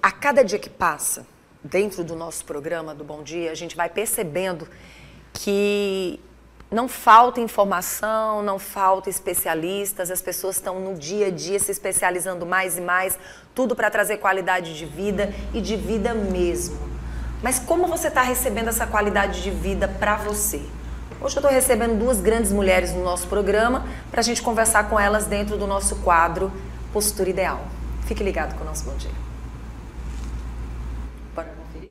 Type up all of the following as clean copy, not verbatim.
A cada dia que passa, dentro do nosso programa do Bom Dia, a gente vai percebendo que não falta informação, não falta especialistas, as pessoas estão no dia a dia se especializando mais e mais, tudo para trazer qualidade de vida e de vida mesmo. Mas como você está recebendo essa qualidade de vida para você? Hoje eu estou recebendo duas grandes mulheres no nosso programa para a gente conversar com elas dentro do nosso quadro Postura Ideal. Fique ligado com o nosso Bom Dia. Bora conferir?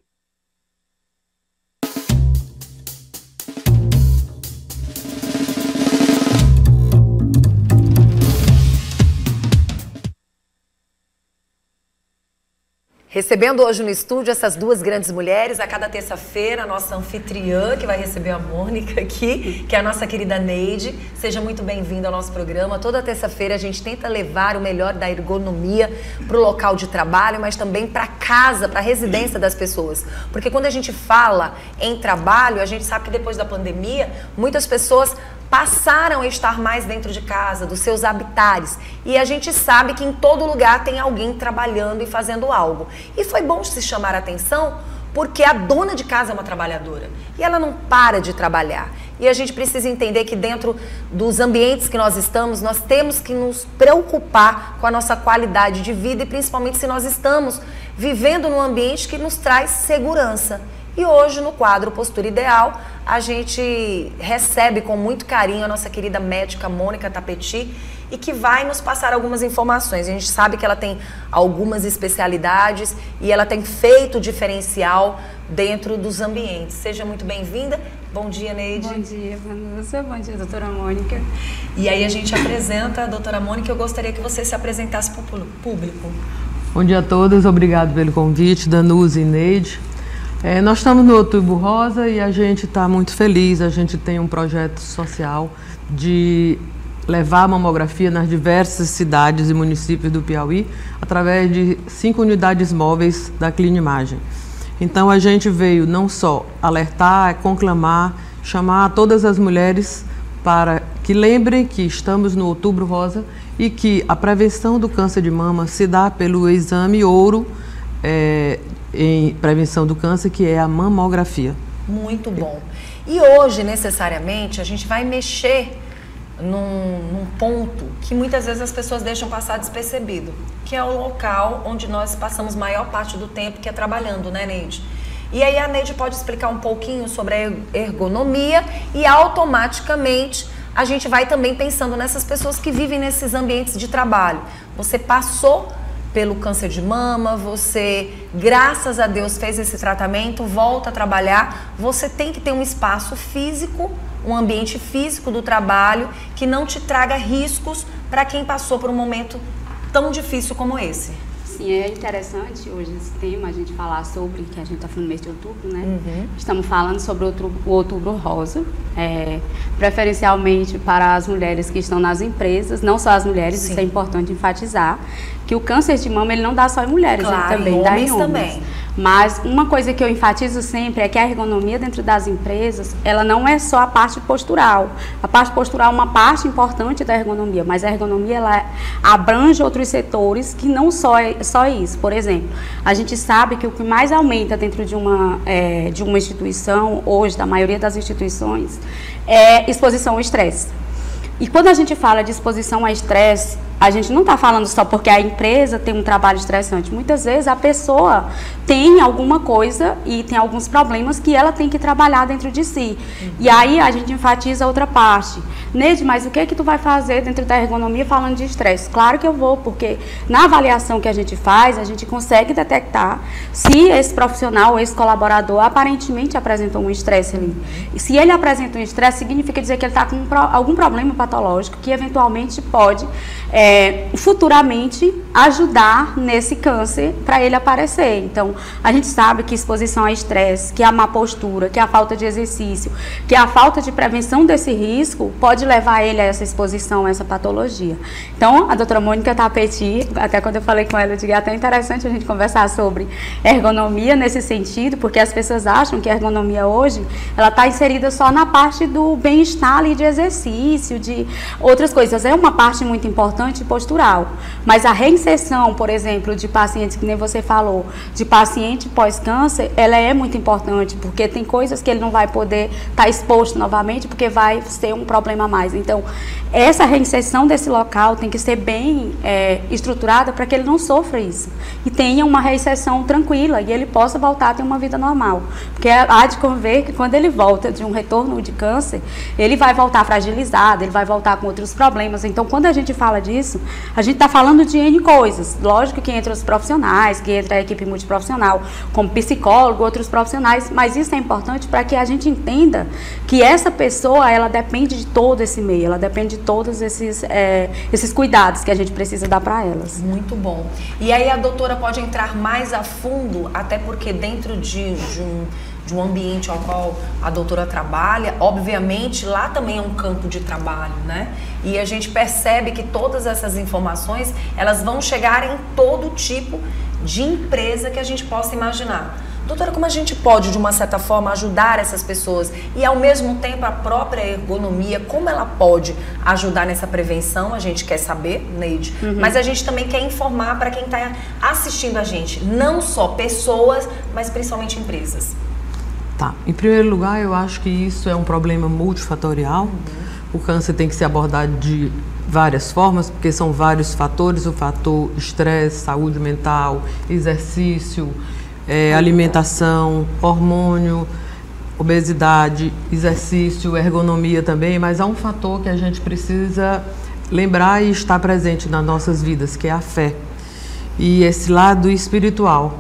Recebendo hoje no estúdio essas duas grandes mulheres, a cada terça-feira, a nossa anfitriã, que vai receber a Mônica aqui, que é a nossa querida Neide. Seja muito bem-vinda ao nosso programa. Toda terça-feira a gente tenta levar o melhor da ergonomia para o local de trabalho, mas também para casa, para a residência das pessoas. Porque quando a gente fala em trabalho, a gente sabe que depois da pandemia, muitas pessoas passaram a estar mais dentro de casa, dos seus habitares. E a gente sabe que em todo lugar tem alguém trabalhando e fazendo algo. E foi bom se chamar a atenção porque a dona de casa é uma trabalhadora e ela não para de trabalhar. E a gente precisa entender que dentro dos ambientes que nós estamos, nós temos que nos preocupar com a nossa qualidade de vida e principalmente se nós estamos vivendo num ambiente que nos traz segurança. E hoje, no quadro Postura Ideal, a gente recebe com muito carinho a nossa querida médica Mônica Tapeti e que vai nos passar algumas informações. A gente sabe que ela tem algumas especialidades e ela tem feito diferencial dentro dos ambientes. Seja muito bem-vinda. Bom dia, Neide. Bom dia, Vanusa. Bom dia, doutora Mônica. E aí a gente apresenta a doutora Mônica. Eu gostaria que você se apresentasse para o público. Bom dia a todos. Obrigado pelo convite, Danusa e Neide. Nós estamos no Outubro Rosa e a gente está muito feliz. A gente tem um projeto social de levar a mamografia nas diversas cidades e municípios do Piauí através de 5 unidades móveis da Clinimagem. Então a gente veio não só alertar, conclamar, chamar todas as mulheres para que lembrem que estamos no Outubro Rosa e que a prevenção do câncer de mama se dá pelo exame ouro em prevenção do câncer, que é a mamografia. Muito bom. E hoje, necessariamente, a gente vai mexer num ponto que muitas vezes as pessoas deixam passar despercebido, que é o local onde nós passamos maior parte do tempo, que é trabalhando, né, Neide? E aí a Neide pode explicar um pouquinho sobre a ergonomia e automaticamente a gente vai também pensando nessas pessoas que vivem nesses ambientes de trabalho. Você passou pelo câncer de mama, você, graças a Deus, fez esse tratamento, volta a trabalhar, você tem que ter um espaço físico, um ambiente físico do trabalho que não te traga riscos para quem passou por um momento tão difícil como esse. Sim, é interessante hoje esse tema, a gente falar sobre, que a gente está falando no mês de outubro, né? Uhum. Estamos falando sobre o Outubro Rosa, preferencialmente para as mulheres que estão nas empresas, não só as mulheres, Sim. Isso é importante enfatizar, que o câncer de mama ele não dá só em mulheres, claro, ele também dá em homens. Também. Mas uma coisa que eu enfatizo sempre é que a ergonomia dentro das empresas, ela não é só a parte postural. A parte postural é uma parte importante da ergonomia, mas a ergonomia ela abrange outros setores que não só isso. Por exemplo, a gente sabe que o que mais aumenta dentro de uma instituição, hoje, da maioria das instituições, é exposição ao estresse. E quando a gente fala de exposição a estresse, a gente não está falando só porque a empresa tem um trabalho estressante. Muitas vezes a pessoa tem alguma coisa e tem alguns problemas que ela tem que trabalhar dentro de si. E aí a gente enfatiza outra parte. Neide, mas o que é que tu vai fazer dentro da ergonomia falando de estresse? Claro que eu vou, porque na avaliação que a gente faz, a gente consegue detectar se esse profissional, esse colaborador, aparentemente apresentou um estresse ali. E se ele apresenta um estresse, significa dizer que ele está com algum problema patológico que eventualmente pode futuramente ajudar nesse câncer para ele aparecer. Então, a gente sabe que exposição a estresse, que a má postura, que a falta de exercício, que a falta de prevenção desse risco pode levar ele a essa exposição, a essa patologia. Então, a doutora Mônica Tapeti, até quando eu falei com ela, eu digo, é até interessante a gente conversar sobre ergonomia nesse sentido, porque as pessoas acham que a ergonomia hoje, ela está inserida só na parte do bem-estar ali de exercício, de outras coisas. É uma parte muito importante postural, mas a reinserção, por exemplo, de pacientes, que nem você falou, de paciente pós-câncer, ela é muito importante, porque tem coisas que ele não vai poder estar exposto novamente, porque vai ser um problema a mais. Então, essa reinserção desse local tem que ser bem estruturada para que ele não sofra isso e tenha uma reinserção tranquila e ele possa voltar a ter uma vida normal, porque há de conver que quando ele volta de um retorno de câncer, ele vai voltar fragilizado, ele vai voltar com outros problemas. Então, quando a gente fala disso, a gente está falando de N coisas. Lógico que entra os profissionais, que entra a equipe multiprofissional, como psicólogo, outros profissionais, mas isso é importante para que a gente entenda que essa pessoa, ela depende de todo esse meio, ela depende de todos esses cuidados que a gente precisa dar para elas. Muito bom. E aí a doutora pode entrar mais a fundo, até porque dentro de um ambiente ao qual a doutora trabalha, obviamente lá também é um campo de trabalho, né? E a gente percebe que todas essas informações, elas vão chegar em todo tipo de empresa que a gente possa imaginar. Doutora, como a gente pode, de uma certa forma, ajudar essas pessoas e, ao mesmo tempo, a própria ergonomia, como ela pode ajudar nessa prevenção? A gente quer saber, Neide, mas a gente também quer informar para quem está assistindo a gente, não só pessoas, mas principalmente empresas. Tá. Em primeiro lugar, eu acho que isso é um problema multifatorial. O câncer tem que ser abordado de várias formas, porque são vários fatores: o fator estresse, saúde mental, exercício, alimentação, hormônio, obesidade, exercício, ergonomia também, mas há um fator que a gente precisa lembrar e estar presente nas nossas vidas, que é a fé. E esse lado espiritual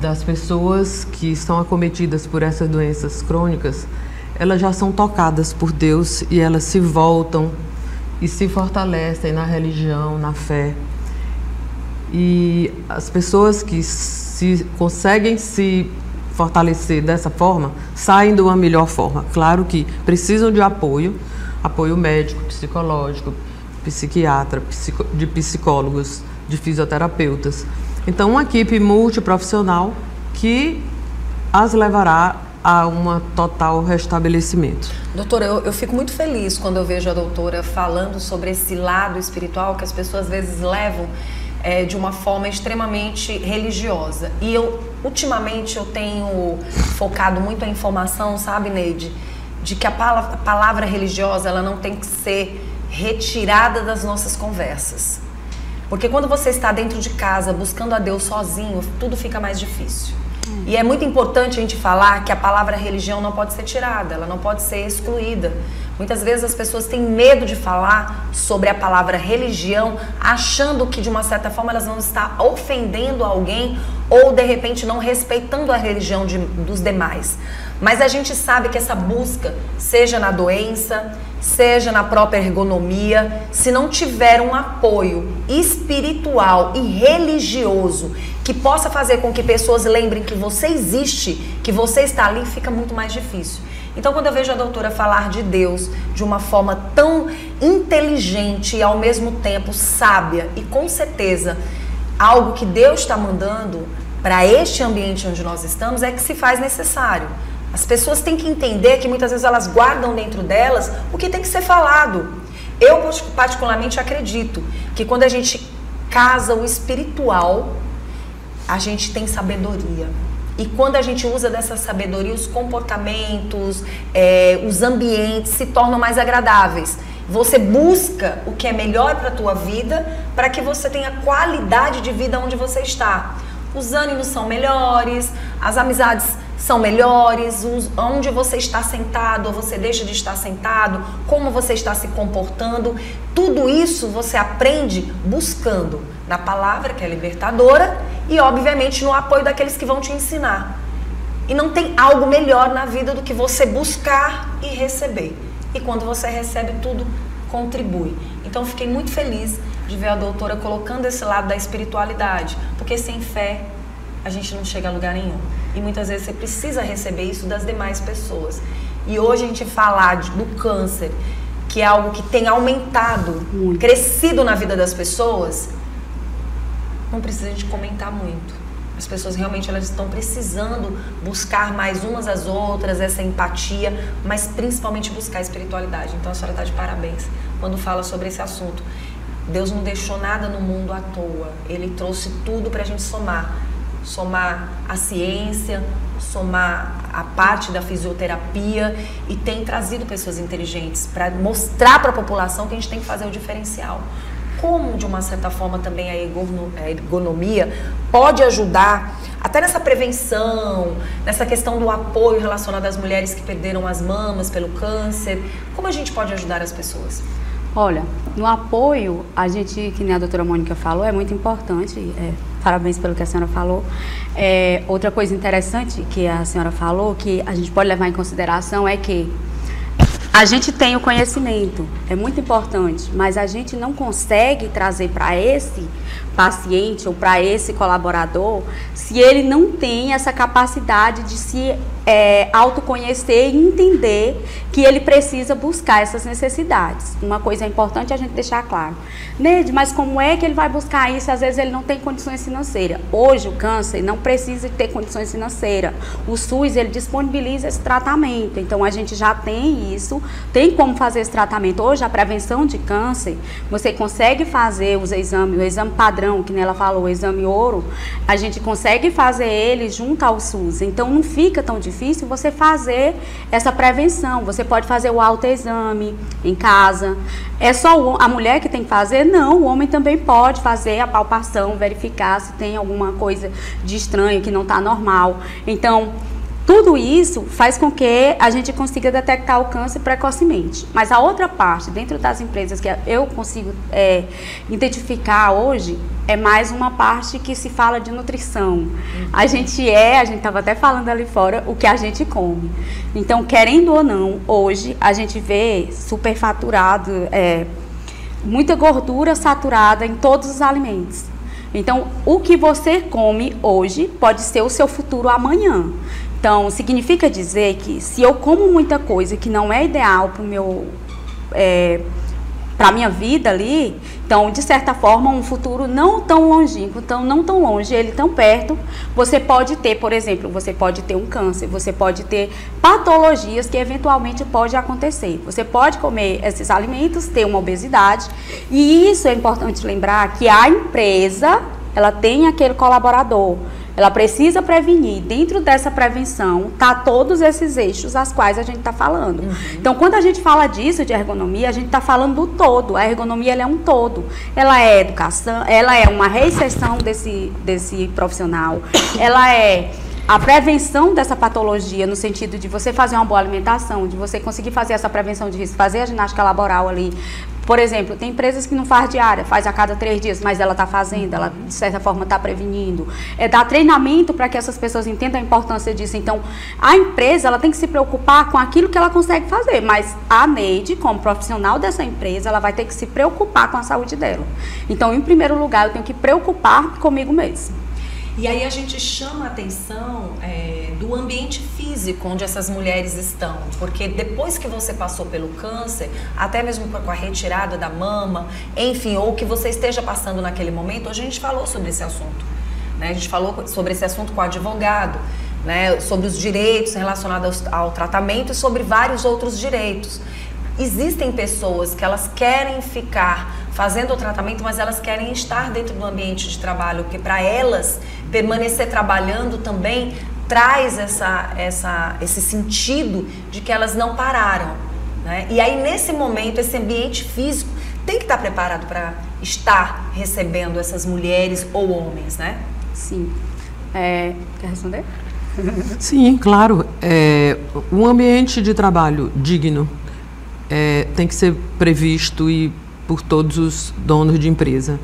das pessoas que estão acometidas por essas doenças crônicas, elas já são tocadas por Deus e elas se voltam e se fortalecem na religião, na fé. E as pessoas que conseguem se fortalecer dessa forma, saem de uma melhor forma. Claro que precisam de apoio médico, psicológico, psiquiatra, de psicólogos, de fisioterapeutas. Então, uma equipe multiprofissional que as levará a um total restabelecimento. Doutora, eu fico muito feliz quando eu vejo a doutora falando sobre esse lado espiritual que as pessoas às vezes levam de uma forma extremamente religiosa. E ultimamente, eu tenho focado muito a informação, sabe, Neide, de que a palavra religiosa, ela não tem que ser retirada das nossas conversas. Porque quando você está dentro de casa, buscando a Deus sozinho, tudo fica mais difícil. E é muito importante a gente falar que a palavra religião não pode ser tirada, ela não pode ser excluída. Muitas vezes as pessoas têm medo de falar sobre a palavra religião, achando que de uma certa forma elas vão estar ofendendo alguém ou de repente não respeitando a religião dos demais. Mas a gente sabe que essa busca, seja na doença, seja na própria ergonomia, se não tiver um apoio espiritual e religioso que possa fazer com que pessoas lembrem que você existe, que você está ali, fica muito mais difícil. Então, quando eu vejo a doutora falar de Deus de uma forma tão inteligente e ao mesmo tempo sábia e com certeza algo que Deus está mandando para este ambiente onde nós estamos, é que se faz necessário. As pessoas têm que entender que muitas vezes elas guardam dentro delas o que tem que ser falado. Eu particularmente acredito que quando a gente casa o espiritual, a gente tem sabedoria. E quando a gente usa dessa sabedoria, os comportamentos, os ambientes se tornam mais agradáveis. Você busca o que é melhor para a tua vida, para que você tenha qualidade de vida onde você está. Os ânimos são melhores, as amizades são melhores, onde você está sentado ou você deixa de estar sentado, como você está se comportando. Tudo isso você aprende buscando na palavra, que é libertadora, e obviamente no apoio daqueles que vão te ensinar. E não tem algo melhor na vida do que você buscar e receber. E quando você recebe, tudo contribui. Então fiquei muito feliz de ver a doutora colocando esse lado da espiritualidade, porque sem fé a gente não chega a lugar nenhum. E muitas vezes você precisa receber isso das demais pessoas. E hoje a gente falar do câncer, que é algo que tem aumentado, crescido na vida das pessoas, não precisa a gente comentar muito. As pessoas realmente elas estão precisando buscar mais umas às outras, essa empatia, mas principalmente buscar a espiritualidade. Então a senhora está de parabéns quando fala sobre esse assunto. Deus não deixou nada no mundo à toa. Ele trouxe tudo para a gente somar. Somar a ciência, somar a parte da fisioterapia e tem trazido pessoas inteligentes para mostrar para a população que a gente tem que fazer o diferencial. Como, de uma certa forma, também a ergonomia pode ajudar até nessa prevenção, nessa questão do apoio relacionado às mulheres que perderam as mamas pelo câncer. Como a gente pode ajudar as pessoas? Olha, no apoio, a gente, que nem a doutora Mônica falou, é muito importante, parabéns pelo que a senhora falou. Outra coisa interessante que a senhora falou, que a gente pode levar em consideração, é que a gente tem o conhecimento, é muito importante, mas a gente não consegue trazer para esse paciente ou para esse colaborador se ele não tem essa capacidade de se autoconhecer e entender que ele precisa buscar essas necessidades. Uma coisa importante a gente deixar claro. Neide, mas como é que ele vai buscar isso? Às vezes ele não tem condições financeiras. Hoje o câncer não precisa ter condições financeiras. O SUS, ele disponibiliza esse tratamento. Então a gente já tem isso, tem como fazer esse tratamento. Hoje a prevenção de câncer, você consegue fazer os exames, o exame padrão, que ela falou, o exame ouro, a gente consegue fazer ele junto ao SUS. Então não fica tão difícil você fazer essa prevenção. Você pode fazer o autoexame em casa. É só a mulher que tem que fazer? Não, o homem também pode fazer a palpação, verificar se tem alguma coisa de estranho, que não está normal. Então, tudo isso faz com que a gente consiga detectar o câncer precocemente. Mas a outra parte, dentro das empresas que eu consigo identificar hoje, é mais uma parte que se fala de nutrição. A gente estava até falando ali fora, o que a gente come. Então, querendo ou não, hoje a gente vê superfaturado, muita gordura saturada em todos os alimentos. Então, o que você come hoje pode ser o seu futuro amanhã. Então, significa dizer que se eu como muita coisa que não é ideal para a minha vida ali, então, de certa forma, um futuro não tão longínquo, então não tão longe, ele tão perto, você pode ter, por exemplo, você pode ter um câncer, você pode ter patologias que eventualmente pode acontecer. Você pode comer esses alimentos, ter uma obesidade, e isso é importante lembrar que a empresa, ela tem aquele colaborador. Ela precisa prevenir. Dentro dessa prevenção, tá todos esses eixos às quais a gente está falando. Então, quando a gente fala disso, de ergonomia, a gente está falando do todo. A ergonomia, ela é um todo. Ela é educação, ela é uma reinserção desse profissional. Ela é a prevenção dessa patologia, no sentido de você fazer uma boa alimentação, de você conseguir fazer essa prevenção de risco, fazer a ginástica laboral ali. Por exemplo, tem empresas que não faz diária, faz a cada 3 dias, mas ela está fazendo, ela de certa forma está prevenindo. Dar treinamento para que essas pessoas entendam a importância disso. Então, a empresa, ela tem que se preocupar com aquilo que ela consegue fazer, mas a Neide, como profissional dessa empresa, ela vai ter que se preocupar com a saúde dela. Então, em primeiro lugar, eu tenho que preocupar comigo mesma. E aí a gente chama a atenção do ambiente físico onde essas mulheres estão, porque depois que você passou pelo câncer, até mesmo com a retirada da mama, enfim, ou que você esteja passando naquele momento, hoje a gente falou sobre esse assunto, né? A gente falou sobre esse assunto com o advogado, né? Sobre os direitos relacionados ao tratamento e sobre vários outros direitos. Existem pessoas que elas querem ficar fazendo o tratamento, mas elas querem estar dentro do ambiente de trabalho, porque para elas permanecer trabalhando também traz esse sentido de que elas não pararam, né? E aí nesse momento, esse ambiente físico tem que estar preparado para estar recebendo essas mulheres ou homens, né? Sim. Quer responder? Sim, claro. Um ambiente de trabalho digno tem que ser previsto por todos os donos de empresa.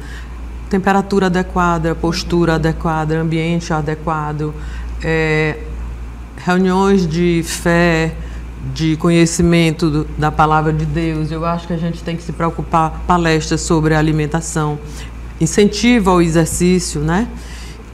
Temperatura adequada, postura adequada, ambiente adequado, reuniões de fé, de conhecimento da palavra de Deus. Eu acho que a gente tem que se preocupar, palestras sobre alimentação, incentivo ao exercício, né?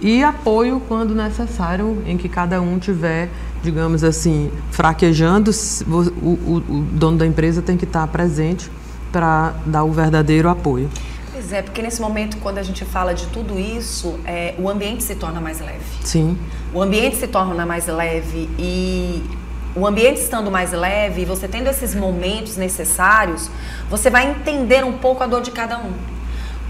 E apoio quando necessário, em que cada um tiver, digamos assim, fraquejando, o dono da empresa tem que estar presente para dar o verdadeiro apoio. Pois é, porque nesse momento, quando a gente fala de tudo isso, o ambiente se torna mais leve. Sim. O ambiente se torna mais leve e o ambiente estando mais leve, você tendo esses momentos necessários, você vai entender um pouco a dor de cada um.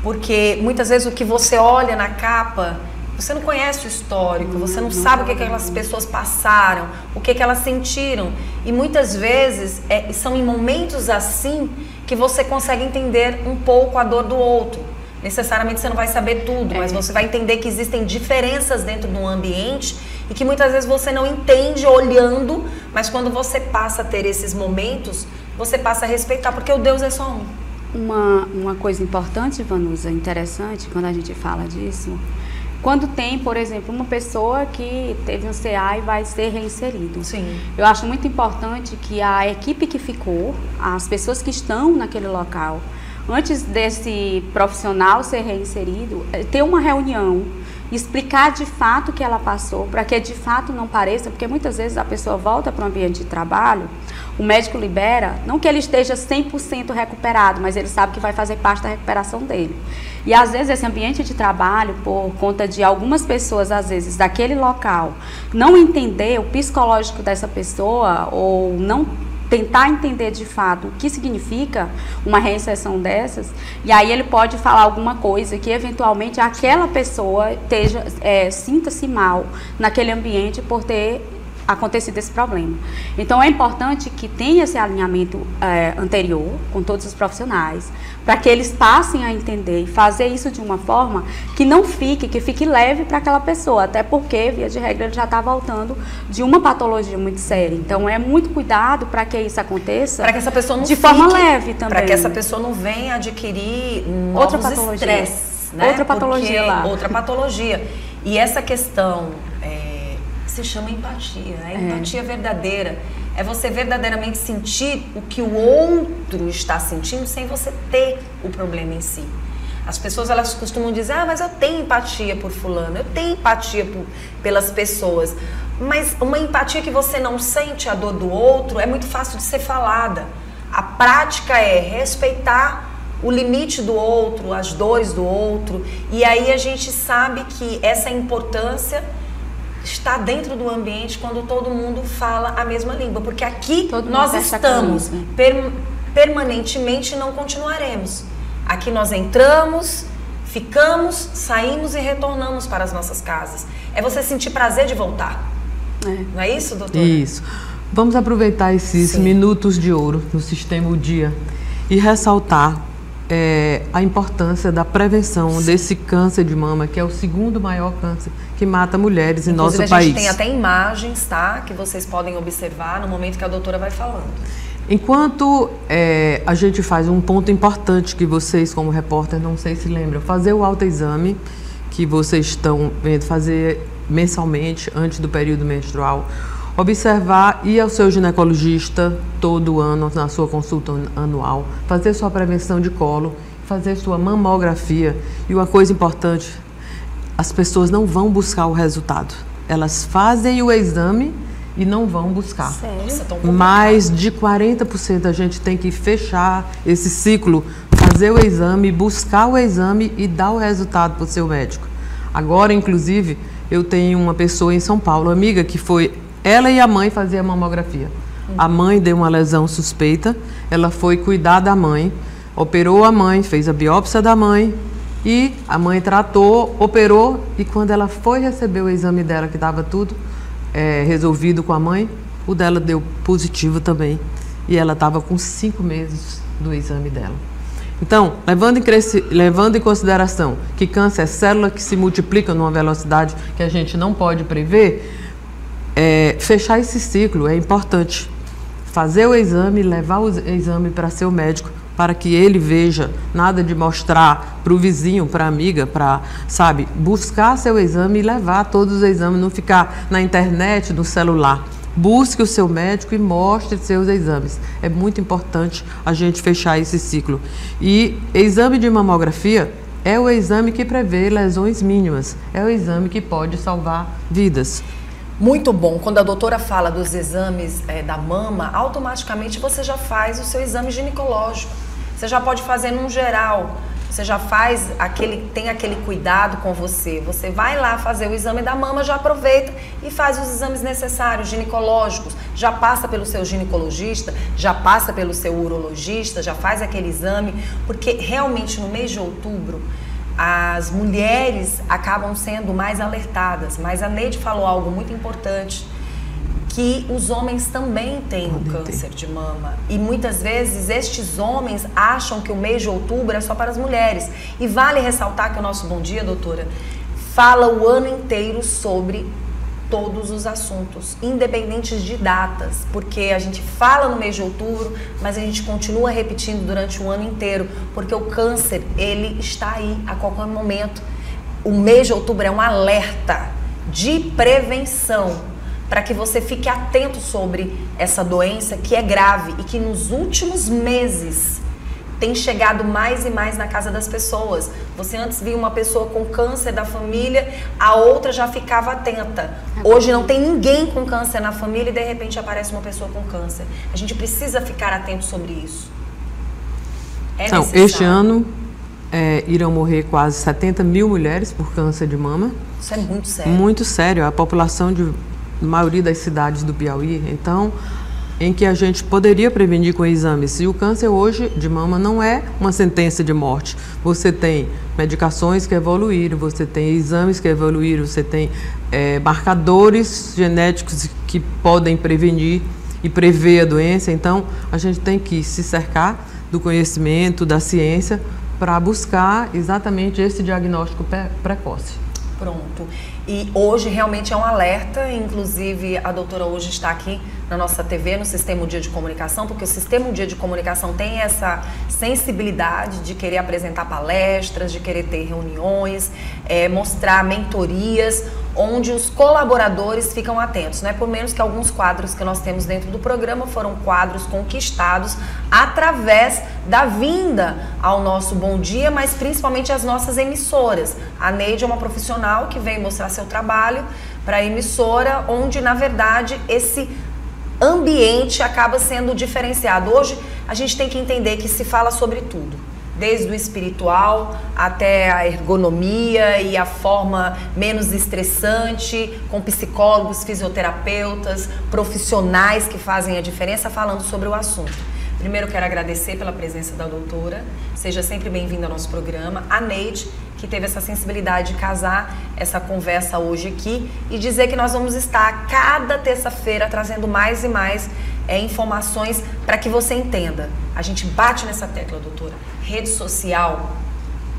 Porque muitas vezes o que você olha na capa, você não conhece o histórico, você não sabe o que aquelas pessoas passaram, o que elas sentiram. E muitas vezes são em momentos assim que você consegue entender um pouco a dor do outro. Necessariamente você não vai saber tudo, mas você vai entender que existem diferenças dentro de um ambiente e que muitas vezes você não entende olhando, mas quando você passa a ter esses momentos, você passa a respeitar, porque o Deus é só um. Uma coisa importante, Vanusa, interessante, quando a gente fala disso, quando tem, por exemplo, uma pessoa que teve um CA e vai ser reinserido. Sim. Eu acho muito importante que a equipe que ficou, as pessoas que estão naquele local, antes desse profissional ser reinserido, ter uma reunião, explicar de fato o que ela passou, para que de fato não pareça, porque muitas vezes a pessoa volta para o ambiente de trabalho, o médico libera, não que ele esteja 100% recuperado, mas ele sabe que vai fazer parte da recuperação dele. E às vezes esse ambiente de trabalho, por conta de algumas pessoas, às vezes, daquele local, não entender o psicológico dessa pessoa ou não tentar entender de fato o que significa uma reinserção dessas, e aí ele pode falar alguma coisa que eventualmente aquela pessoa sinta-se mal naquele ambiente por ter acontecido esse problema. Então é importante que tenha esse alinhamento anterior com todos os profissionais, para que eles passem a entender e fazer isso de uma forma que não fique, que fique leve para aquela pessoa, até porque, via de regra, ele já está voltando de uma patologia muito séria. Então é muito cuidado para que isso aconteça, para que essa pessoa não de forma leve também. Para que essa pessoa não venha adquirir novos estresses, né? Outra patologia lá. Outra patologia. E essa questão se chama empatia, né? Empatia verdadeira. É você verdadeiramente sentir o que o outro está sentindo sem você ter o problema em si. As pessoas, elas costumam dizer, mas eu tenho empatia por fulano, eu tenho empatia pelas pessoas. Mas uma empatia que você não sente a dor do outro é muito fácil de ser falada. A prática é respeitar o limite do outro, as dores do outro. E aí a gente sabe que essa importância está dentro do ambiente quando todo mundo fala a mesma língua, porque aqui nós estamos permanentemente e não continuaremos. Aqui nós entramos, ficamos, saímos e retornamos para as nossas casas. É você sentir prazer de voltar. Não é isso, doutora? Isso. Vamos aproveitar esses minutos de ouro no Sistema O Dia e ressaltar a importância da prevenção desse câncer de mama, que é o segundo maior câncer que mata mulheres em nosso país. A gente tem até imagens, tá? Que vocês podem observar no momento que a doutora vai falando. Enquanto a gente faz um ponto importante que vocês, como repórter, não sei se lembram, fazer o autoexame que vocês estão vendo fazer mensalmente, antes do período menstrual, observar, ir ao seu ginecologista todo ano, na sua consulta anual, fazer sua prevenção de colo, fazer sua mamografia. E uma coisa importante, as pessoas não vão buscar o resultado. Elas fazem o exame e não vão buscar. Sério? Nossa, mais de 40% a gente tem que fechar esse ciclo, fazer o exame, buscar o exame e dar o resultado para o seu médico. Agora, inclusive, eu tenho uma pessoa em São Paulo, amiga, que foi ela e a mãe fazer a mamografia. A mãe deu uma lesão suspeita, ela foi cuidar da mãe, operou a mãe, fez a biópsia da mãe e a mãe tratou, operou, e quando ela foi receber o exame dela, que estava tudo resolvido com a mãe, o dela deu positivo também. E ela estava com 5 meses do exame dela. Então, levando em consideração que câncer é célula que se multiplica numa velocidade que a gente não pode prever, fechar esse ciclo é importante. Fazer o exame, levar o exame para seu médico, para que ele veja, nada de mostrar para o vizinho, para a amiga, buscar seu exame e levar todos os exames, não ficar na internet, no celular. busque o seu médico e mostre seus exames. É muito importante a gente fechar esse ciclo. E exame de mamografia é o exame que prevê lesões mínimas, é o exame que pode salvar vidas. Muito bom. Quando a doutora fala dos exames da mama, automaticamente você já faz o seu exame ginecológico. Você já pode fazer num geral. Você já faz tem aquele cuidado com você. Você vai lá fazer o exame da mama, já aproveita e faz os exames necessários, ginecológicos. Já passa pelo seu ginecologista, já passa pelo seu urologista, já faz aquele exame. Porque realmente no mês de outubro, as mulheres acabam sendo mais alertadas. Mas a Neide falou algo muito importante, que os homens também têm o câncer de mama. E muitas vezes estes homens acham que o mês de outubro é só para as mulheres. E vale ressaltar que o nosso Bom Dia, doutora, fala o ano inteiro sobre todos os assuntos, independentes de datas, porque a gente fala no mês de outubro, mas a gente continua repetindo durante o ano inteiro, porque o câncer, ele está aí a qualquer momento. O mês de outubro é um alerta de prevenção, para que você fique atento sobre essa doença que é grave e que nos últimos meses tem chegado mais e mais na casa das pessoas. Você antes via uma pessoa com câncer da família, a outra já ficava atenta. Hoje não tem ninguém com câncer na família e de repente aparece uma pessoa com câncer. A gente precisa ficar atento sobre isso. Então, este ano irão morrer quase 70 mil mulheres por câncer de mama. Isso é muito sério. Muito sério. A população de maioria das cidades do Piauí, então, em que a gente poderia prevenir com exames. E o câncer hoje de mama não é uma sentença de morte. Você tem medicações que evoluíram, você tem exames que evoluíram, você tem marcadores genéticos que podem prevenir e prever a doença. Então, a gente tem que se cercar do conhecimento, da ciência, para buscar exatamente esse diagnóstico precoce. Pronto. E hoje realmente é um alerta, inclusive a doutora hoje está aqui na nossa TV, no Sistema Dia de Comunicação, porque o Sistema Dia de Comunicação tem essa sensibilidade de querer apresentar palestras, de querer ter reuniões, mostrar mentorias, onde os colaboradores ficam atentos, não é por menos que alguns quadros que nós temos dentro do programa foram quadros conquistados através da vinda ao nosso Bom Dia, mas principalmente as nossas emissoras. A Neide é uma profissional que vem mostrar seu trabalho para a emissora, onde na verdade esse ambiente acaba sendo diferenciado. Hoje a gente tem que entender que se fala sobre tudo, desde o espiritual até a ergonomia e a forma menos estressante, com psicólogos, fisioterapeutas, profissionais que fazem a diferença falando sobre o assunto. Primeiro quero agradecer pela presença da doutora, seja sempre bem-vinda ao nosso programa, a Neide, que teve essa sensibilidade de casar essa conversa hoje aqui e dizer que nós vamos estar cada terça-feira trazendo mais e mais informações para que você entenda. A gente bate nessa tecla, doutora. Rede social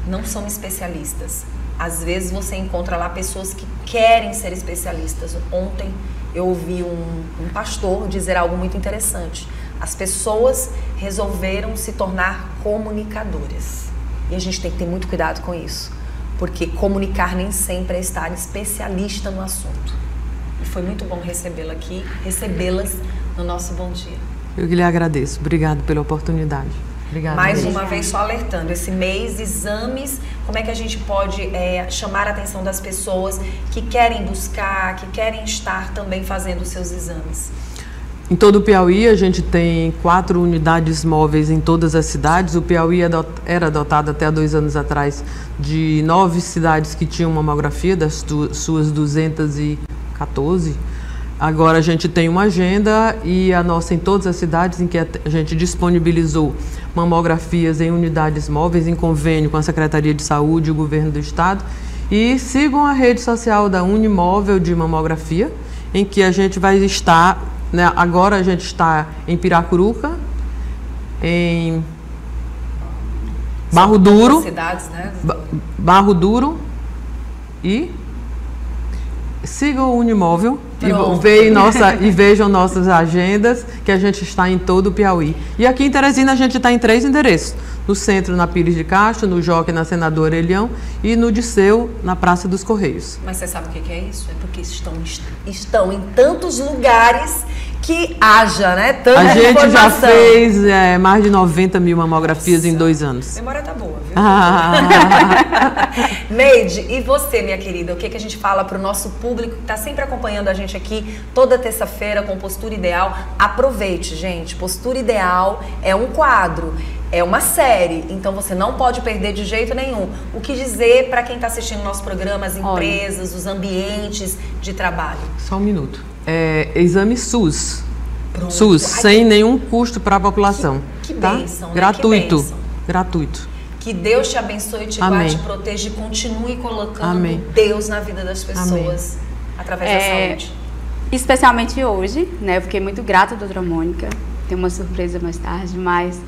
não são especialistas. Às vezes você encontra lá pessoas que querem ser especialistas. Ontem eu ouvi um pastor dizer algo muito interessante. As pessoas resolveram se tornar comunicadoras. E a gente tem que ter muito cuidado com isso, porque comunicar nem sempre é estar especialista no assunto. E foi muito bom recebê-la aqui, recebê-las no nosso Bom Dia. Eu que lhe agradeço. Obrigado pela oportunidade. Obrigada. Mais uma vez só alertando, esse mês, exames, como é que a gente pode chamar a atenção das pessoas que querem buscar, que querem estar também fazendo os seus exames? Em todo o Piauí, a gente tem 4 unidades móveis em todas as cidades. O Piauí era dotado até há 2 anos atrás de 9 cidades que tinham mamografia, das suas 214. Agora a gente tem uma agenda e a nossa em todas as cidades em que a gente disponibilizou mamografias em unidades móveis, em convênio com a Secretaria de Saúde e o Governo do Estado. E sigam a rede social da Unimóvel de Mamografia, em que a gente vai estar... Agora a gente está em Piracuruca, em Barro Duro, cidades, né? Barro Duro e sigam o Unimóvel e vejam nossas agendas, que a gente está em todo o Piauí. E aqui em Teresina a gente está em 3 endereços. No centro, na Pires de Castro, no Jockey, na Senador Orelhão, e no Disseu, na Praça dos Correios. Mas você sabe o que é isso? É porque estão em tantos lugares que haja, né? Tanta a gente informação. Já fez mais de 90 mil mamografias em 2 anos. A memória tá boa, viu? Neide, e você, minha querida? O que a gente fala para o nosso público que está sempre acompanhando a gente aqui toda terça-feira com Postura Ideal? Aproveite, gente. Postura Ideal é um quadro. É uma série, então você não pode perder de jeito nenhum. O que dizer para quem está assistindo o nosso programa, as empresas, os ambientes de trabalho? Só um minuto. Exame SUS. Pronto. SUS, sem nenhum custo para a população. Que tá? bênção, né? Gratuito. Que bênção. Gratuito. Que Deus te abençoe, te guarde, te proteja e continue colocando Deus na vida das pessoas através da saúde. Especialmente hoje, né? Eu fiquei muito grata, doutora Mônica. Tem uma surpresa mais tarde, mas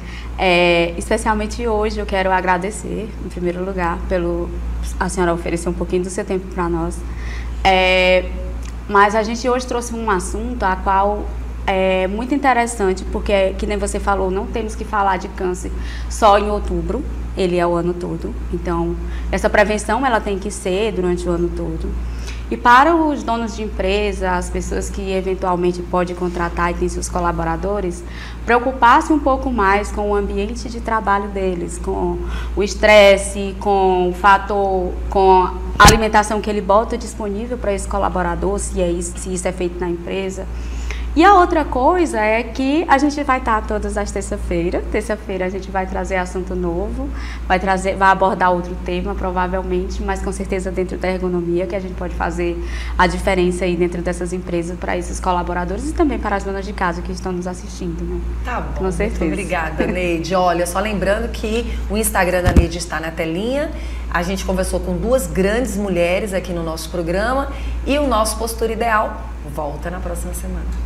especialmente hoje eu quero agradecer, em primeiro lugar, a senhora oferecer um pouquinho do seu tempo para nós. Mas a gente hoje trouxe um assunto a qual é muito interessante, porque, que nem você falou, não temos que falar de câncer só em outubro, ele é o ano todo. Então, essa prevenção ela tem que ser durante o ano todo. E para os donos de empresa, as pessoas que eventualmente podem contratar e têm seus colaboradores, preocupar-se um pouco mais com o ambiente de trabalho deles, com o estresse, com o fator, com a alimentação que ele bota disponível para esse colaborador, se isso é feito na empresa. E a outra coisa é que a gente vai estar todas as terça-feira. Terça-feira a gente vai trazer assunto novo, vai abordar outro tema, provavelmente, mas com certeza dentro da ergonomia, que a gente pode fazer a diferença aí dentro dessas empresas para esses colaboradores e também para as donas de casa que estão nos assistindo, né? Tá bom, com certeza. Muito obrigada, Neide. Olha, só lembrando que o Instagram da Neide está na telinha. A gente conversou com 2 grandes mulheres aqui no nosso programa e o nosso Postura Ideal volta na próxima semana.